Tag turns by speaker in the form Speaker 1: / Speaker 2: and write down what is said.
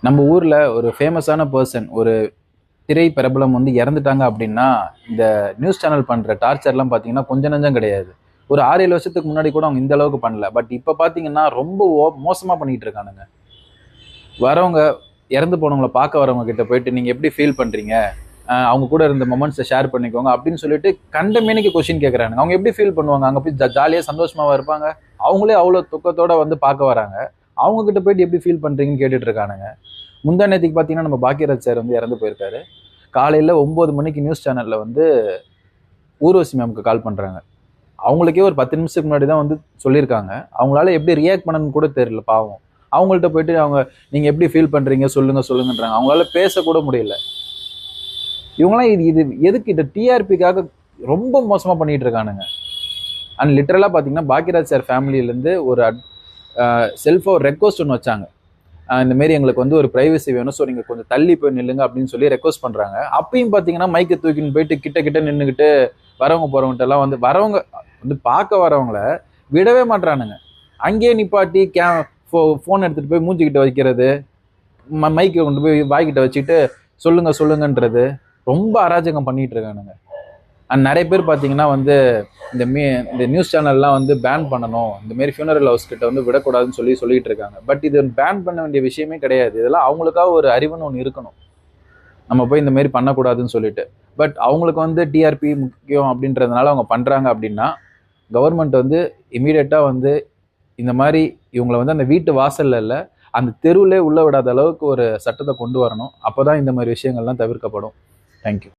Speaker 1: நம்ம ஊர்ல ஒரு ஃபேமஸான பர்சன், ஒரு திரை பிரபலம் வந்து இறந்துட்டாங்க அப்படின்னா, இந்த நியூஸ் சேனல் பண்ற டார்ச்சர்லாம் பார்த்தீங்கன்னா, கொஞ்சம் நஞ்சம் கிடையாது. ஒரு 6, 7 வருஷத்துக்கு முன்னாடி கூட அவங்க இந்த அளவுக்கு பண்ணல. பட் இப்ப பார்த்தீங்கன்னா, ரொம்ப மோசமா பண்ணிட்டு இருக்கானுங்க. வரவங்க இறந்து போனவங்கள பார்க்க வரவங்க கிட்ட போயிட்டு, "நீங்க எப்படி ஃபீல் பண்றீங்க? அவங்க கூட இருந்த மொமெண்ட்ஸ ஷேர் பண்ணிக்கோங்க." அப்படின்னு சொல்லிட்டு கண்ட மேனிக்கு கொஸ்டின் கேட்கறானுங்க. அவங்க எப்படி ஃபீல் பண்ணுவாங்க? அங்க போய் ஜாலியா சந்தோஷமாவா இருப்பாங்க? அவங்களே அவ்வளோ துக்கத்தோட வந்து பார்க்க வராங்க. அவங்க கிட்ட போயிட்டு எப்படி ஃபீல் பண்றீங்கன்னு கேட்டுட்டு இருக்கானுங்க. முந்தா நேத்திக்கு பார்த்தீங்கன்னா, நம்ம பாக்யராஜ் சார் வந்து இறந்து போயிருக்காரு. காலையில 9 மணிக்கு நியூஸ் சேனல்ல வந்து ஊர்வசி மேம்க்கு கால் பண்றாங்க. அவங்களுக்கே ஒரு 10 நிமிஷத்துக்கு முன்னாடி தான் வந்து சொல்லியிருக்காங்க. அவங்களால எப்படி ரியாக்ட் பண்ணணும்னு கூட தெரியல பாவம். அவங்கள்ட்ட போயிட்டு அவங்க நீங்க எப்படி ஃபீல் பண்றீங்க? சொல்லுங்க சொல்லுங்கன்றாங்க. அவங்களால பேசக்கூட முடியல. இவங்கலாம் இது இது எதுக்கு இந்த டிஆர்பிக்காக ரொம்ப மோசமா பண்ணிட்டு இருக்கானுங்க. அண்ட் லிட்டரலா பார்த்தீங்கன்னா, பாக்யராஜ் சார் ஃபேமிலியிலேருந்து ஒரு செல்ஃபா ஒரு ரெக்வஸ்ட் ஒண்ணு வச்சாங்க. இந்த மாரி எங்களுக்கு வந்து ஒரு பிரைவசி வேணும். ஸோ நீங்க கொஞ்சம் தள்ளி போய் நில்லுங்க அப்படின்னு சொல்லி ரெக்வஸ்ட் பண்றாங்க. அப்பயும் பார்த்தீங்கன்னா, மைக்க தூக்கின்னு போயிட்டு கிட்ட கிட்ட நின்னுகிட்டு வரவங்க போறவங்கட்ட எல்லாம் வந்து வரவங்க வந்து பார்க்க வரவங்கள விடவே மாட்றானுங்க. அங்கேயே நிப்பாட்டி ஃபோன் எடுத்துட்டு போய் மூஞ்சிகிட்ட வைக்கிறது, மைக்க கொண்டு போய் வாய்க்கிட்ட வச்சுட்டு சொல்லுங்க சொல்லுங்கன்றது ரொம்ப அராஜகம் பண்ணிட்டு இருக்கானுங்க. அண்ட் நிறைய பேர் பார்த்தீங்கன்னா வந்து இந்த இந்த நியூஸ் சேனல்லாம் வந்து பேன் பண்ணணும், இந்த மாரி ஃபியூனரல் ஹவுஸ் கிட்ட வந்து விடக்கூடாதுன்னு சொல்லிட்டு இருக்காங்க. பட் இது பேன் பண்ண வேண்டிய விஷயமே கிடையாது. இதெல்லாம் அவங்களுக்காக ஒரு அறிவுன்னு ஒன்று இருக்கணும். நம்ம போய் இந்த மாரி பண்ணக்கூடாதுன்னு சொல்லிட்டு. பட் அவங்களுக்கு வந்து டிஆர்பி முக்கியம் அப்படின்றதுனால அவங்க பண்றாங்க அப்படின்னா, கவர்மெண்ட் வந்து இமீடியட்டா வந்து இந்த மாதிரி இவங்களை வந்து அந்த வீட்டு வாசல்ல இல்ல, அந்த தெருவிலே உள்ள விடாத அளவுக்கு ஒரு சட்டத்தை கொண்டு வரணும். அப்பதான் இந்த மாதிரி விஷயங்கள்லாம் தவிர்க்கப்படும். தேங்க்யூ.